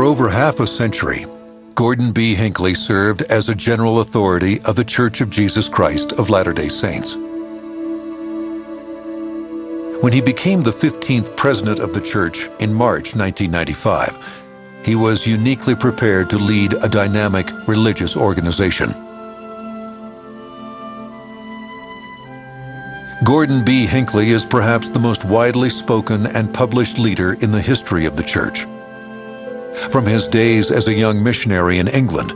over half a century, Gordon B. Hinckley served as a general authority of the Church of Jesus Christ of Latter-day Saints. When he became the 15th president of the church in March 1995, he was uniquely prepared to lead a dynamic religious organization. Gordon B. Hinckley is perhaps the most widely spoken and published leader in the history of the church. From his days as a young missionary in England,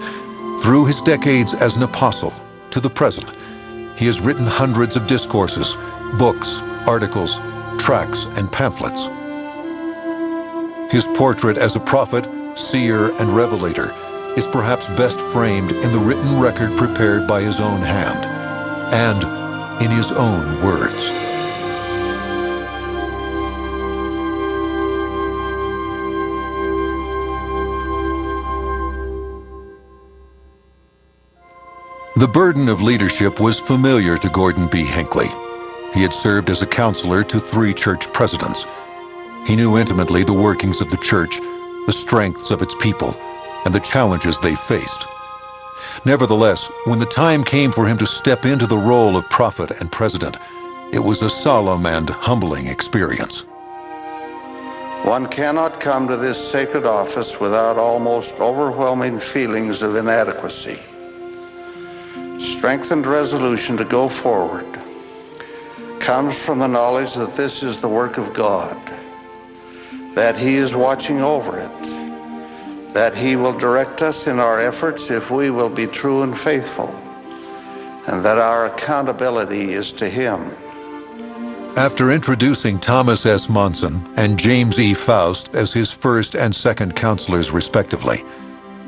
through his decades as an apostle to the present, he has written hundreds of discourses, books, articles, tracts, and pamphlets. His portrait as a prophet, seer, and revelator is perhaps best framed in the written record prepared by his own hand and in his own words. The burden of leadership was familiar to Gordon B. Hinckley. He had served as a counselor to 3 church presidents. He knew intimately the workings of the church, the strengths of its people, and the challenges they faced. Nevertheless, when the time came for him to step into the role of prophet and president, it was a solemn and humbling experience. One cannot come to this sacred office without almost overwhelming feelings of inadequacy. Strengthened resolution to go forward comes from the knowledge that this is the work of God, that He is watching over it, that He will direct us in our efforts if we will be true and faithful, and that our accountability is to Him. After introducing Thomas S. Monson and James E. Faust as his first and second counselors respectively,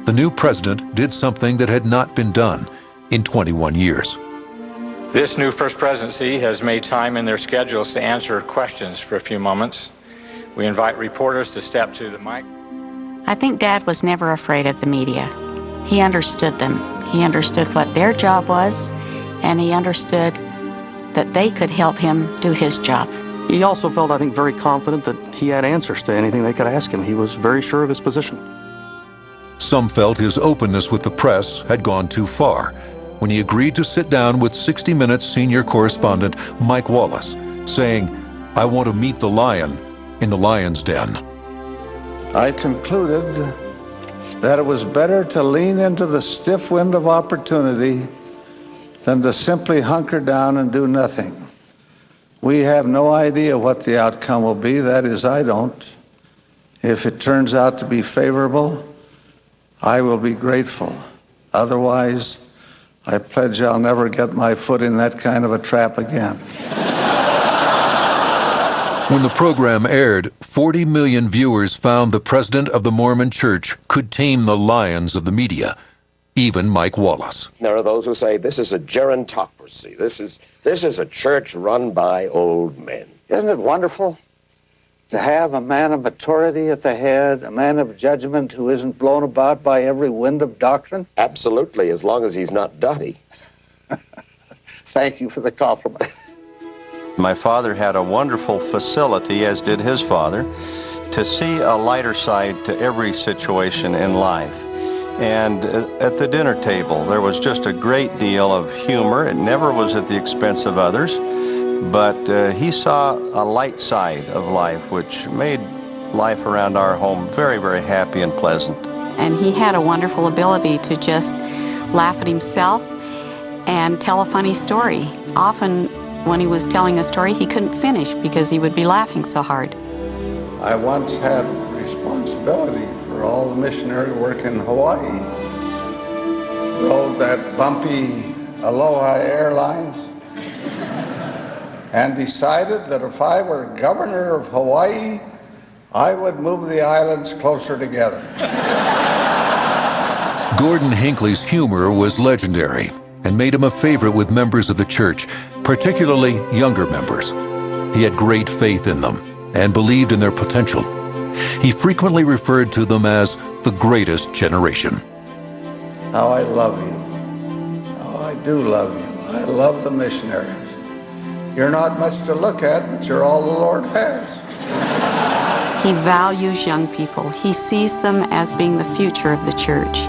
the new president did something that had not been done in 21 years. This new First Presidency has made time in their schedules to answer questions for a few moments. We invite reporters to step to the mic. I think Dad was never afraid of the media. He understood them. He understood what their job was, and he understood that they could help him do his job. He also felt, I think, very confident that he had answers to anything they could ask him. He was very sure of his position. Some felt his openness with the press had gone too far when he agreed to sit down with 60 Minutes senior correspondent Mike Wallace, saying, "I want to meet the lion in the lion's den." I concluded that it was better to lean into the stiff wind of opportunity than to simply hunker down and do nothing. We have no idea what the outcome will be, that is, I don't. If it turns out to be favorable, I will be grateful. Otherwise, I pledge I'll never get my foot in that kind of a trap again. When the program aired, 40 million viewers found the president of the Mormon Church could tame the lions of the media, even Mike Wallace. There are those who say this is a gerontocracy. This is a church run by old men. Isn't it wonderful to have a man of maturity at the head, a man of judgment who isn't blown about by every wind of doctrine? Absolutely, as long as he's not dotty. Thank you for the compliment. My father had a wonderful facility, as did his father, to see a lighter side to every situation in life. And at the dinner table, there was just a great deal of humor. It never was at the expense of others, but he saw a light side of life, which made life around our home very, very happy and pleasant. And he had a wonderful ability to just laugh at himself and tell a funny story. Often when he was telling a story, he couldn't finish because he would be laughing so hard. I once had responsibility for all the missionary work in Hawaii. Rode that bumpy Aloha Airlines and decided that if I were governor of Hawaii, I would move the islands closer together. Gordon Hinckley's humor was legendary and made him a favorite with members of the church, particularly younger members. He had great faith in them and believed in their potential. He frequently referred to them as the greatest generation. How I love you. Oh, I do love you. I love the missionaries. You're not much to look at, but you're all the Lord has. He values young people. He sees them as being the future of the church.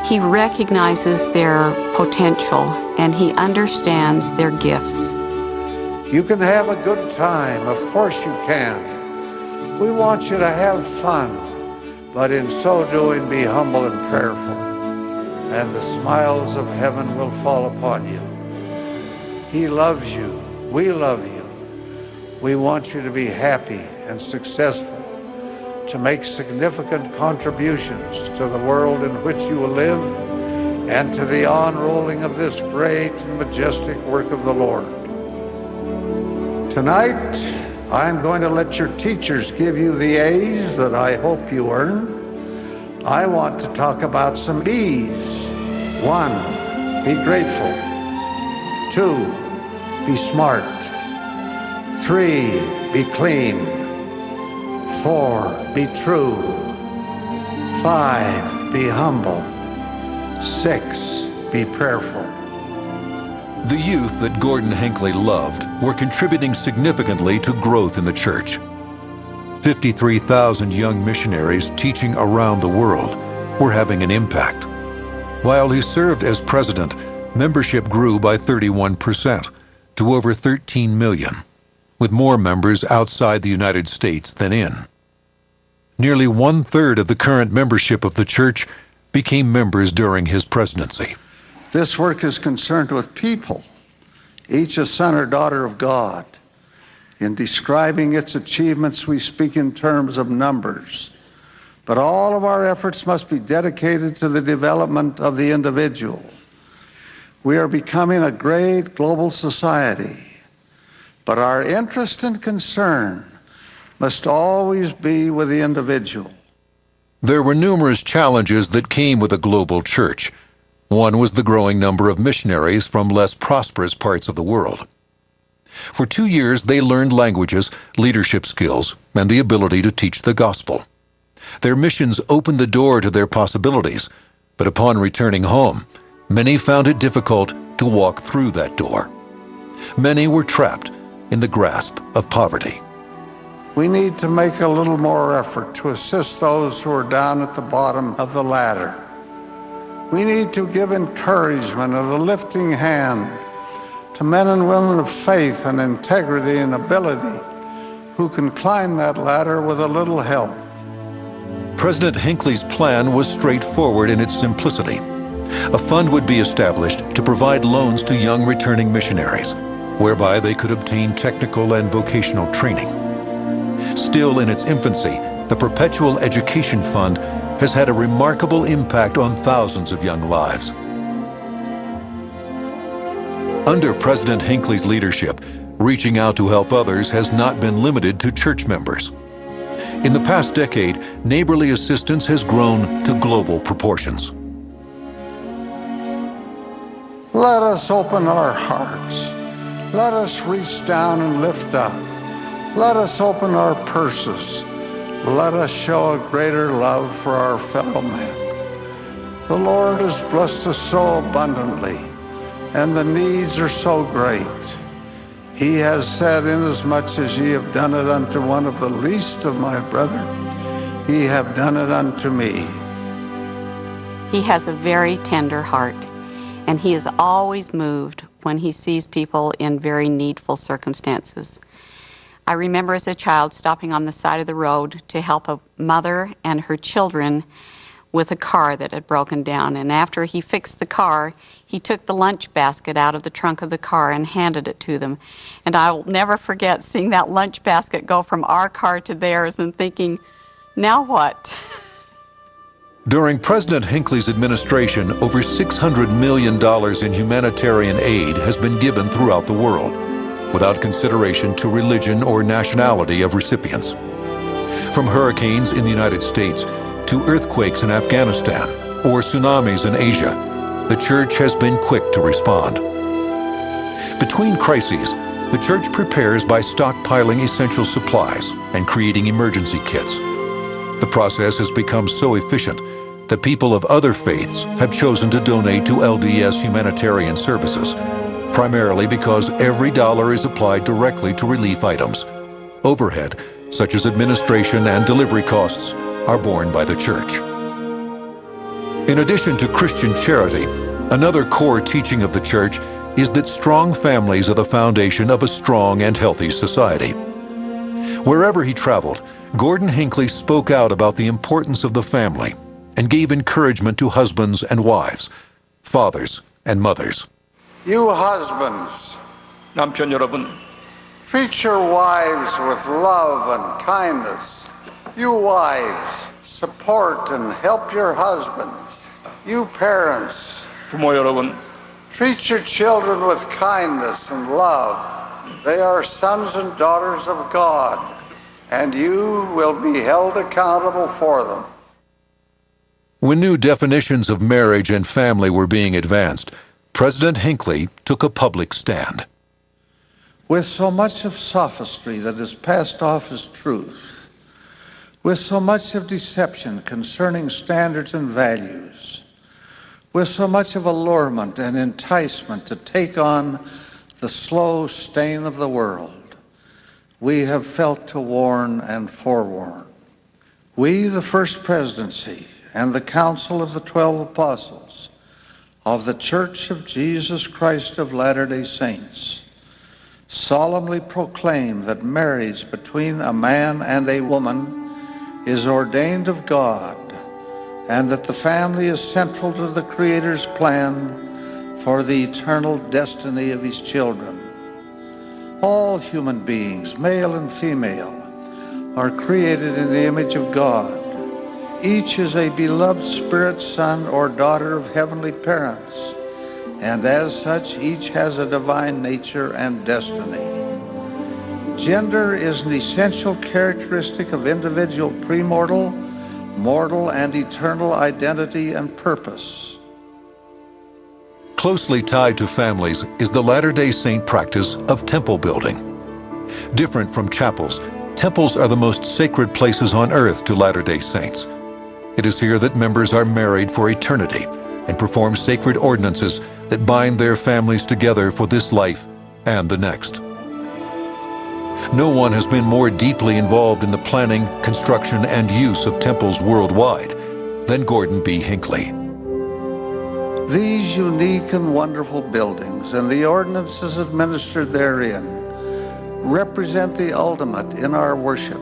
He recognizes their potential, and he understands their gifts. You can have a good time, of course you can. We want you to have fun, but in so doing, be humble and prayerful, and the smiles of heaven will fall upon you. He loves you. We love you. We want you to be happy and successful, to make significant contributions to the world in which you will live and to the unrolling of this great and majestic work of the Lord. Tonight, I'm going to let your teachers give you the A's that I hope you earn. I want to talk about some B's. 1, be grateful. 2, be smart. 3, be clean. 4, be true. 5, be humble. 6, be prayerful. The youth that Gordon Hinckley loved were contributing significantly to growth in the church. 53,000 young missionaries teaching around the world were having an impact. While he served as president, membership grew by 31% to over 13 million, with more members outside the United States than in. Nearly 1/3 of the current membership of the church became members during his presidency. This work is concerned with people, each a son or daughter of God. In describing its achievements, we speak in terms of numbers, but all of our efforts must be dedicated to the development of the individual. We are becoming a great global society, but our interest and concern must always be with the individual. There were numerous challenges that came with a global church. One was the growing number of missionaries from less prosperous parts of the world. For 2 years, they learned languages, leadership skills, and the ability to teach the gospel. Their missions opened the door to their possibilities, but upon returning home, many found it difficult to walk through that door. Many were trapped in the grasp of poverty. We need to make a little more effort to assist those who are down at the bottom of the ladder. We need to give encouragement and a lifting hand to men and women of faith and integrity and ability who can climb that ladder with a little help. President Hinckley's plan was straightforward in its simplicity. A fund would be established to provide loans to young returning missionaries, whereby they could obtain technical and vocational training. Still in its infancy, the Perpetual Education Fund has had a remarkable impact on thousands of young lives. Under President Hinckley's leadership, reaching out to help others has not been limited to church members. In the past decade, neighborly assistance has grown to global proportions. Let us open our hearts. Let us reach down and lift up. Let us open our purses. Let us show a greater love for our fellow men. The Lord has blessed us so abundantly, and the needs are so great. He has said, inasmuch as ye have done it unto one of the least of my brethren, ye have done it unto me. He has a very tender heart, and he is always moved when he sees people in very needful circumstances. I remember as a child stopping on the side of the road to help a mother and her children with a car that had broken down. And after he fixed the car, he took the lunch basket out of the trunk of the car and handed it to them. And I will never forget seeing that lunch basket go from our car to theirs and thinking, now what? During President Hinckley's administration, over $600 million in humanitarian aid has been given throughout the world, without consideration to religion or nationality of recipients. From hurricanes in the United States to earthquakes in Afghanistan or tsunamis in Asia, the church has been quick to respond. Between crises, the church prepares by stockpiling essential supplies and creating emergency kits. The process has become so efficient that people of other faiths have chosen to donate to LDS humanitarian services, primarily because every dollar is applied directly to relief items. Overhead, such as administration and delivery costs, are borne by the church. In addition to Christian charity, another core teaching of the church is that strong families are the foundation of a strong and healthy society. Wherever he traveled, Gordon Hinckley spoke out about the importance of the family and gave encouragement to husbands and wives, fathers and mothers. You husbands, 남편 여러분, treat your wives with love and kindness. You wives, support and help your husbands. You parents, 부모 여러분, treat your children with kindness and love. They are sons and daughters of God, and you will be held accountable for them. When new definitions of marriage and family were being advanced, President Hinckley took a public stand. With so much of sophistry that is passed off as truth, with so much of deception concerning standards and values, with so much of allurement and enticement to take on the slow stain of the world, we have felt to warn and forewarn. We, the First Presidency and the Council of the 12 Apostles of the Church of Jesus Christ of Latter-day Saints, solemnly proclaim that marriage between a man and a woman is ordained of God, and that the family is central to the Creator's plan for the eternal destiny of his children. All human beings, male and female, are created in the image of God. Each is a beloved spirit son or daughter of heavenly parents, and as such, each has a divine nature and destiny. Gender is an essential characteristic of individual premortal, mortal, and eternal identity and purpose. Closely tied to families is the Latter-day Saint practice of temple building. Different from chapels, temples are the most sacred places on earth to Latter-day Saints. It is here that members are married for eternity and perform sacred ordinances that bind their families together for this life and the next. No one has been more deeply involved in the planning, construction, and use of temples worldwide than Gordon B. Hinckley. These unique and wonderful buildings and the ordinances administered therein represent the ultimate in our worship.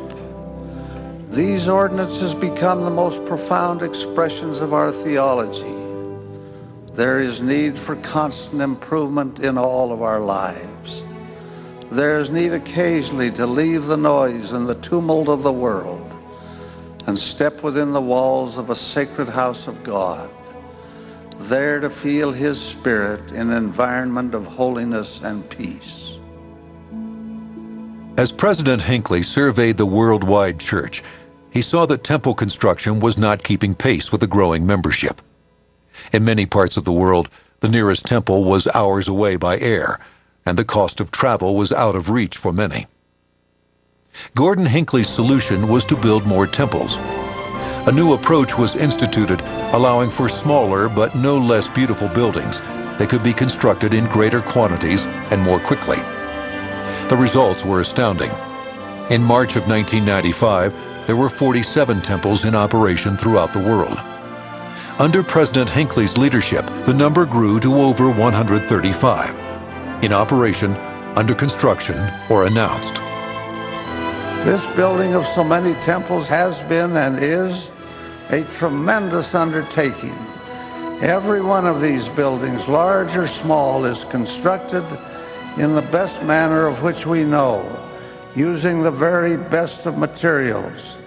These ordinances become the most profound expressions of our theology. There is need for constant improvement in all of our lives. There is need occasionally to leave the noise and the tumult of the world and step within the walls of a sacred house of God, there to feel His Spirit in an environment of holiness and peace. As President Hinckley surveyed the worldwide church, he saw that temple construction was not keeping pace with the growing membership. In many parts of the world, the nearest temple was hours away by air, and the cost of travel was out of reach for many. Gordon Hinckley's solution was to build more temples. A new approach was instituted, allowing for smaller but no less beautiful buildings that could be constructed in greater quantities and more quickly. The results were astounding. In March of 1995, there were 47 temples in operation throughout the world. Under President Hinckley's leadership, the number grew to over 135, in operation, under construction, or announced. This building of so many temples has been and is a tremendous undertaking. Every one of these buildings, large or small, is constructed in the best manner of which we know, using the very best of materials,